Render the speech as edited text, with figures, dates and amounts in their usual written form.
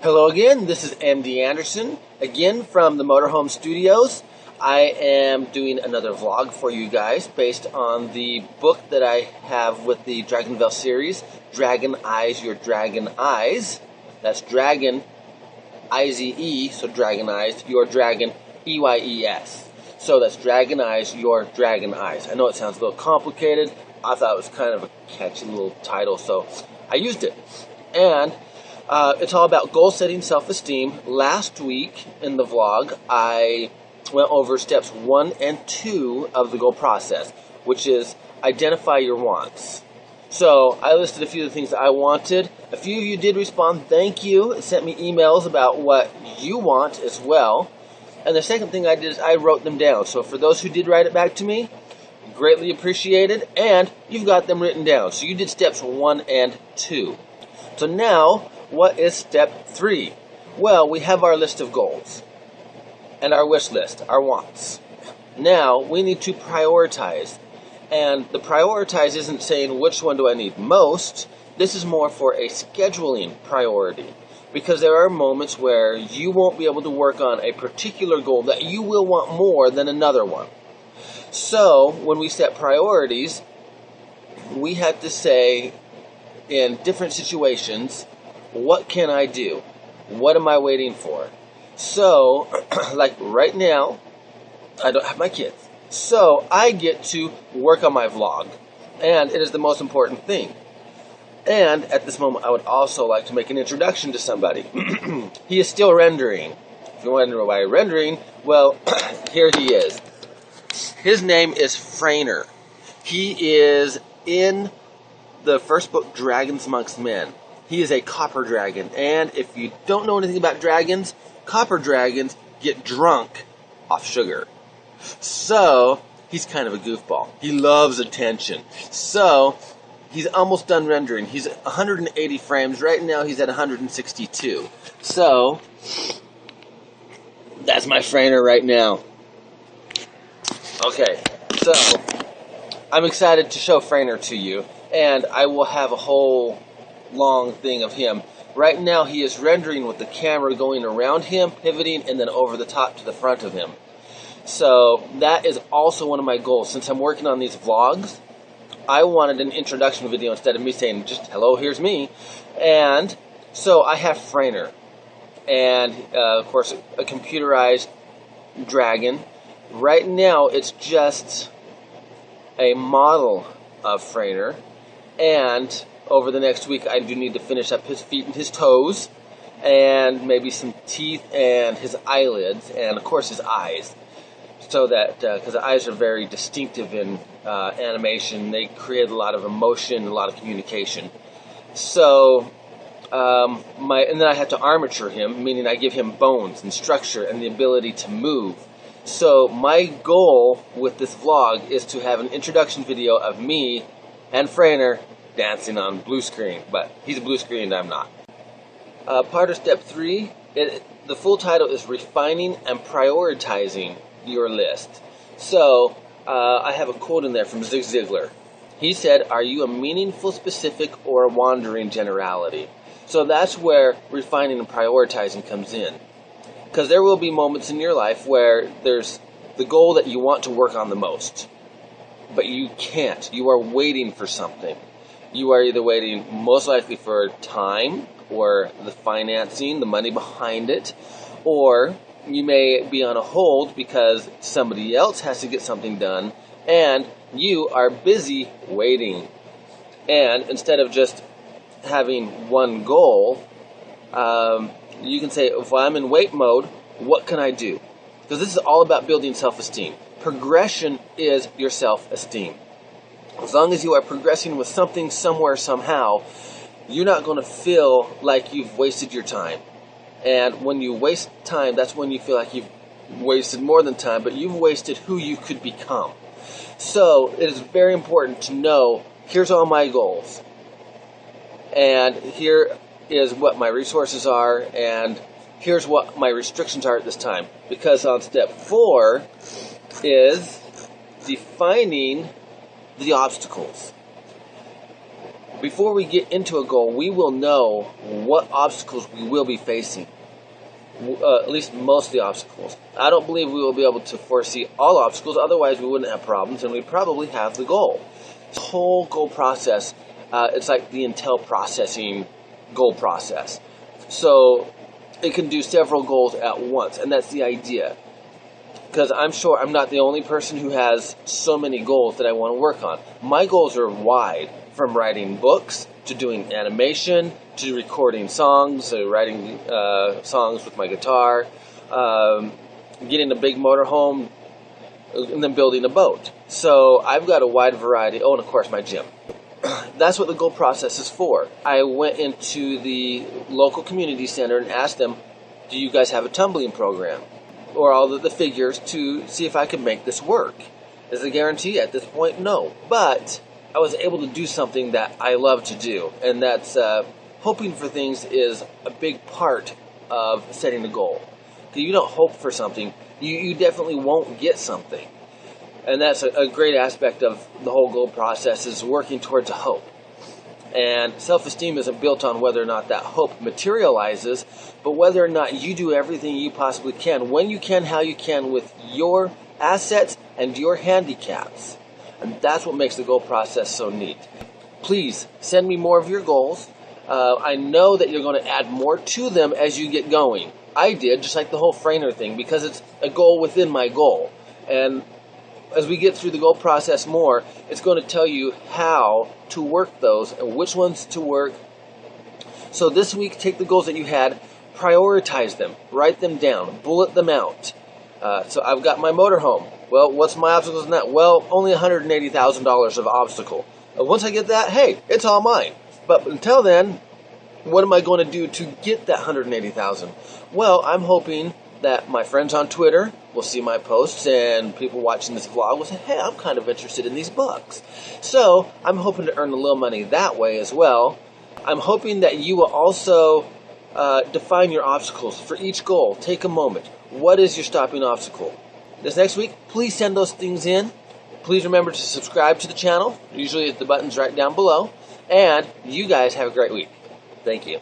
Hello again, this is MD Anderson, again from the Motorhome Studios. I am doing another vlog for you guys based on the book that I have with the Dragonville series, Dragon Eyes, Your Dragon Eyes. That's Dragon, I-Z-E, so Dragon Eyes, Your Dragon, E-Y-E-S. So that's Dragon Eyes, Your Dragon Eyes. I know it sounds a little complicated. I thought it was kind of a catchy little title, so I used it. And it's all about goal-setting self-esteem. Last week in the vlog, I went over steps 1 and 2 of the goal process, which is identify your wants. So I listed a few of the things that I wanted. A few of you did respond, thank you, and sent me emails about what you want as well. And the second thing I did is I wrote them down. So for those who did write it back to me, greatly appreciated, and you've got them written down. So you did steps 1 and 2. So now, what is step 3? Well, we have our list of goals and our wish list, our wants. Now, we need to prioritize. And the prioritize isn't saying which one do I need most. This is more for a scheduling priority. Because there are moments where you won't be able to work on a particular goal that you will want more than another one. So, when we set priorities, we have to say, in different situations, what can I do? What am I waiting for? So, like right now, I don't have my kids. So, I get to work on my vlog. And it is the most important thing. And at this moment, I would also like to make an introduction to somebody. He is still rendering. If you wonder why rendering, well, here he is. His name is Fraener. He is in the first book, Dragons Amongst Men. He is a copper dragon, and if you don't know anything about dragons, copper dragons get drunk off sugar. So, he's kind of a goofball. He loves attention. So, he's almost done rendering. He's 180 frames. Right now, he's at 162. So, that's my Fraener right now. Okay, so, I'm excited to show Fraener to you, and I will have a whole long thing of him. Right now he is rendering with the camera going around him, pivoting, and then over the top to the front of him. So that is also one of my goals. Since I'm working on these vlogs, I wanted an introduction video instead of me saying just, hello, here's me. And so I have Fraener. And of course a computerized dragon. Right now it's just a model of Fraener. And over the next week, I do need to finish up his feet and his toes, and maybe some teeth and his eyelids, and of course his eyes. So that, because the eyes are very distinctive in animation, they create a lot of emotion, a lot of communication. So, and then I have to armature him, meaning I give him bones and structure and the ability to move. So my goal with this vlog is to have an introduction video of me and Fraener dancing on blue screen, but he's a blue screen and I'm not. Part of step 3, the full title is Refining and Prioritizing Your List. So, I have a quote in there from Zig Ziglar. He said, are you a meaningful specific or a wandering generality? So that's where refining and prioritizing comes in. Because there will be moments in your life where there's the goal that you want to work on the most, but you can't. You are waiting for something. You are either waiting most likely for time or the financing, the money behind it, or you may be on a hold because somebody else has to get something done and you are busy waiting. And instead of just having one goal, you can say, if I'm in wait mode, what can I do? Because this is all about building self-esteem. Progression is your self-esteem. As long as you are progressing with something, somewhere, somehow, you're not going to feel like you've wasted your time. And when you waste time, that's when you feel like you've wasted more than time, but you've wasted who you could become. So it is very important to know, here's all my goals. And here is what my resources are, and here's what my restrictions are at this time. Because on step 4 is defining the obstacles. before we get into a goal, we will know what obstacles we will be facing. At least most of the obstacles. I don't believe we will be able to foresee all obstacles, otherwise we wouldn't have problems and we'd probably have the goal. The whole goal process, it's like the Intel processing goal process. So it can do several goals at once, and that's the idea. Because I'm sure I'm not the only person who has so many goals that I want to work on. My goals are wide, from writing books to doing animation to recording songs, writing songs with my guitar, getting a big motorhome, and then building a boat. So I've got a wide variety. Oh, and of course my gym. That's what the goal process is for. I went into the local community center and asked them, do you guys have a tumbling program? Or all of the figures to see if I could make this work. Is it a guarantee? At this point, no. But I was able to do something that I love to do, and that's hoping for things is a big part of setting a goal. If you don't hope for something, you definitely won't get something. And that's a great aspect of the whole goal process, is working towards a hope. And self-esteem isn't built on whether or not that hope materializes, but whether or not you do everything you possibly can, when you can, how you can, with your assets and your handicaps. And that's what makes the goal process so neat. Please send me more of your goals. I know that you're going to add more to them as you get going. I did, just like the whole Fraener thing, because it's a goal within my goal. And as we get through the goal process more, it's going to tell you how to work those and which ones to work. So this week, take the goals that you had, prioritize them, write them down, bullet them out. So I've got my motorhome. Well, what's my obstacles in that? Well, only $180,000 of obstacle. Once I get that, hey, it's all mine. But until then, what am I going to do to get that $180,000? Well, I'm hoping that my friends on Twitter will see my posts, and people watching this vlog will say, hey, I'm kind of interested in these books. So I'm hoping to earn a little money that way as well. I'm hoping that you will also define your obstacles for each goal. Take a moment. What is your stopping obstacle? This next week, please send those things in. Please remember to subscribe to the channel. Usually the button's right down below. And you guys have a great week. Thank you.